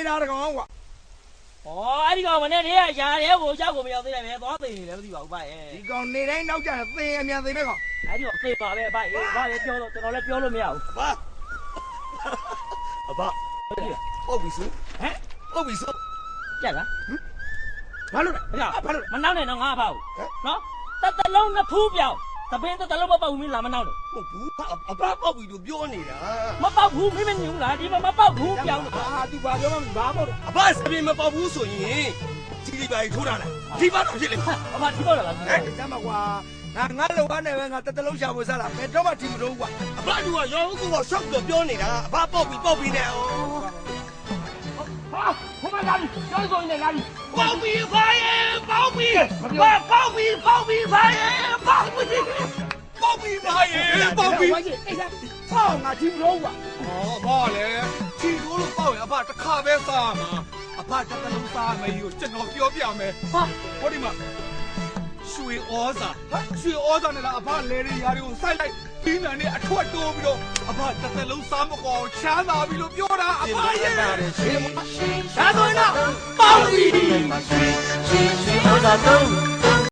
နေတာတကောင်ကွာဩအဲ့ဒီကောင်မနဲ့တည်းကရှားတယ်ဟိုရောက်ကိုမရောက်သေးတယ်ပဲသွားသိနေတယ်မသိပါဘူးဗျရဲ့ဒီကောင်နေတိုင်းနောက်ကျသင်အမြန်သိမဲ့ကောင်အဲ့ဒီကောင်သိပါပဲဗျရဲ့ဘာလဲပြောတော့ကျွန်တော်လည်းပြောလို့မရဘူးအဘဟုတ်ပြီဆိုဟမ်ဟုတ်ပြီဆိုကြက်လားဘာလို့လဲဘာလို့မနောက်နဲ့တော့ငါဖောက်နော်တလုံးနှစ်ဖူးပြောင်းတပင်းတလုံးမပေါက်ဘူးမင်းလာမနောက်နဲ့ဟုတ်ဘူးအဘပေါက်ပြီလို့ပြောနေတာမပေါက်ဘူးမင်းမညူလားဒီမှာမပေါက်ဘူးပြောင်းဟာသူဘာပြောမှဘာပေါ့အဘစပင်းမပေါက်ဘူးဆိုရင်ဒီပါထိုးတာလားဒီပါတော့ဖြစ်လိမ့်မယ်အမဒီပေါ့လားဟဲ့စမ်းပါကွာငါလောကနေပဲငါတလုံးရှာဖို့စားတာဘယ်တော့မှဒီမလို့ကွာအဘကရောင်းကူကရှောက်တော့ပြောနေတာအဘပေါက်ပြီနဲ့ဟာဟိုမှာလာပြီကျောင်းစုံနေလာပြီပေါက်ပြီဖားရဲ့ပေါက်ပြီပေါက်ပြီဖားရဲ့ပေါက်ပြီဖားရဲ့ပေါက်ပြီဟောငါဒီမလို့ကွာဘာလဲချီတိုးလို့ပေါက်ရင်အဘတစ်ခါပဲစားမှာအဘတလုံးစားမယ်ကြီးကိုကျွန်တော်ပြောပြမယ်ဟာဟောဒီမှာရွှေဩဇာနဲ့လားအဘလဲရရာတွေကိုစိုက်လိုက်ပြီးမှနဲ့အထွတ်တိုးပြီးတော့အဘတစ်လုံးစားမကောချမ်းသာပြီလို့ပြောတာအဘရဲ့ဒါဆိုရင်တော့ပေါက်ပြီရွှေဩဇာသုံး